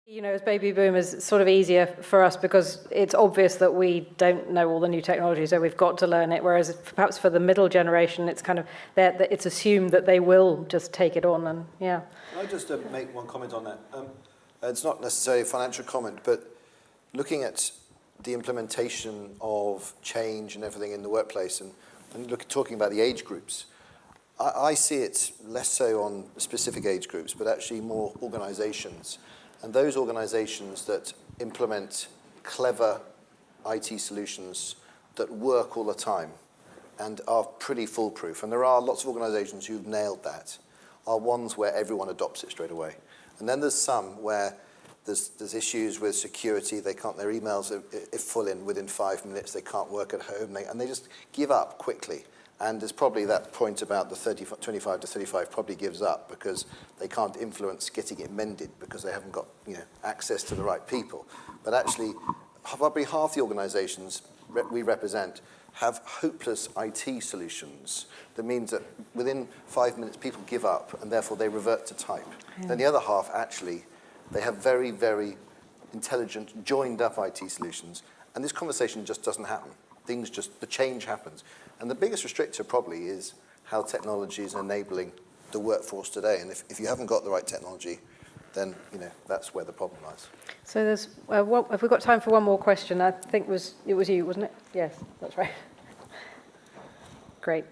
You know, as baby boomers, it's sort of easier for us because it's obvious that we don't know all the new technology, so we've got to learn it. Whereas perhaps for the middle generation, it's kind of that it's assumed that they will just take it on. And yeah. Can I just make one comment on that? It's not necessarily a financial comment, but looking at the implementation of change and everything in the workplace, and talking about the age groups, I see it less so on specific age groups, but actually more organizations. And those organizations that implement clever IT solutions that work all the time and are pretty foolproof, and there are lots of organizations who've nailed that, are ones where everyone adopts it straight away. And then there's some where there's issues with security. Their emails are full within 5 minutes. They can't work at home, and they just give up quickly. And there's probably that point about the 25 to 35 probably gives up because they can't influence getting it mended because they haven't got access to the right people. But actually, probably half the organizations we represent have hopeless IT solutions. That means that within 5 minutes people give up and therefore they revert to type. Yeah. Then the other half actually, they have very, very intelligent, joined up IT solutions. And this conversation just doesn't happen. The change happens. And the biggest restrictor probably is how technology is enabling the workforce today. And if you haven't got the right technology, then that's where the problem lies. So there's, have we got time for one more question? I think it was you, wasn't it? Yes, that's right. Great.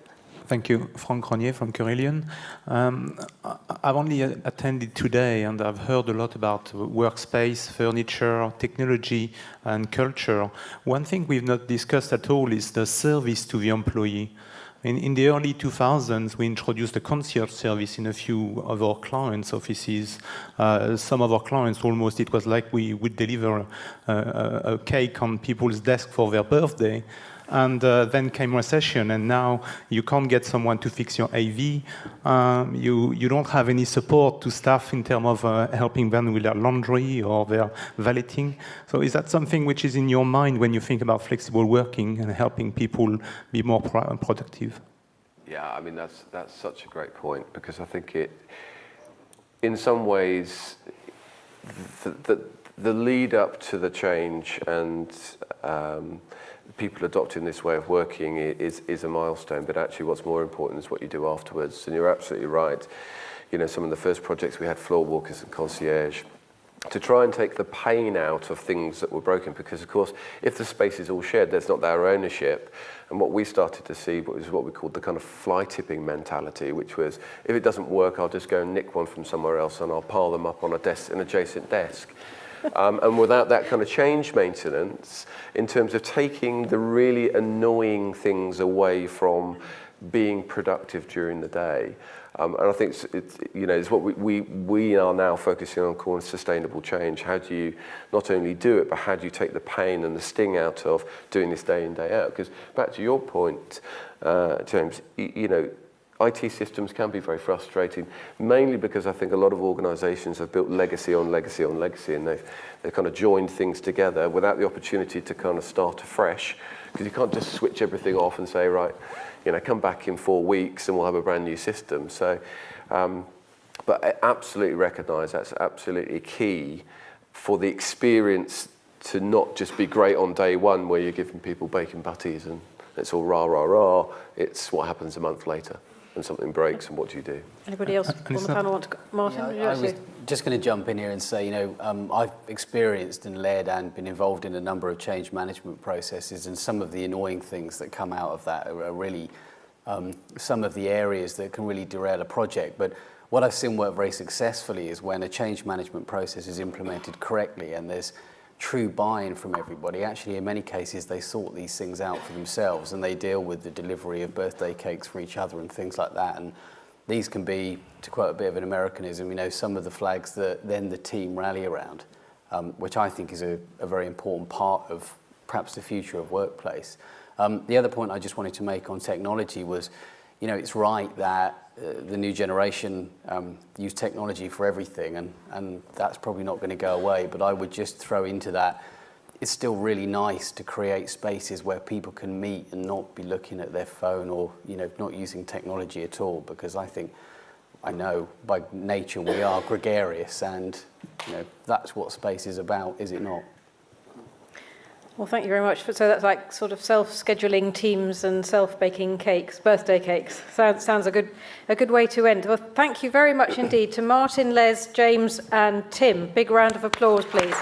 Thank you. Frank Ronier from Carillion. I've only attended today, and I've heard a lot about workspace, furniture, technology, and culture. One thing we've not discussed at all is the service to the employee. In the early 2000s, we introduced a concierge service in a few of our clients' offices. Some of our clients, almost, it was like we would deliver a cake on people's desk for their birthday. And then came recession, and now you can't get someone to fix your AV. You don't have any support to staff in terms of helping them with their laundry or their valeting. So is that something which is in your mind when you think about flexible working and helping people be more productive? Yeah, I mean, that's such a great point, because I think in some ways, the lead up to the change and people adopting this way of working is a milestone, but actually what's more important is what you do afterwards. And you're absolutely right. Some of the first projects we had, floor walkers and concierge, to try and take the pain out of things that were broken, because of course, if the space is all shared, there's not their ownership. And what we started to see was what we called the kind of fly tipping mentality, which was, if it doesn't work, I'll just go and nick one from somewhere else and I'll pile them up on an adjacent desk. And without that kind of change maintenance, in terms of taking the really annoying things away from being productive during the day. And I think it's what we are now focusing on calling sustainable change. How do you not only do it, but how do you take the pain and the sting out of doing this day in, day out? Because back to your point, James, IT systems can be very frustrating, mainly because I think a lot of organisations have built legacy on legacy on legacy, and they've kind of joined things together without the opportunity to kind of start afresh, because you can't just switch everything off and say, right, come back in 4 weeks and we'll have a brand new system. So, but I absolutely recognise that's absolutely key for the experience to not just be great on day one where you're giving people bacon butties and it's all rah, rah, rah. It's what happens a month later. And something breaks, and what do you do? Anybody else on the panel want to go? Martin? I was just going to jump in here and say, I've experienced and led and been involved in a number of change management processes, and some of the annoying things that come out of that are really some of the areas that can really derail a project. But what I've seen work very successfully is when a change management process is implemented correctly and there's true buy-in from everybody. Actually, in many cases, they sort these things out for themselves and they deal with the delivery of birthday cakes for each other and things like that. And these can be, to quote a bit of an Americanism, some of the flags that then the team rally around, which I think is a very important part of perhaps the future of workplace. The other point I just wanted to make on technology was, it's right that the new generation use technology for everything, and that's probably not going to go away. But I would just throw into that, it's still really nice to create spaces where people can meet and not be looking at their phone or not using technology at all, because I think I know by nature we are gregarious, and that's what space is about, is it not? Well, thank you very much. So that's like sort of self-scheduling teams and self-baking cakes, birthday cakes. Sounds a good way to end. Well, thank you very much indeed to Martin, Les, James and Tim. Big round of applause, please.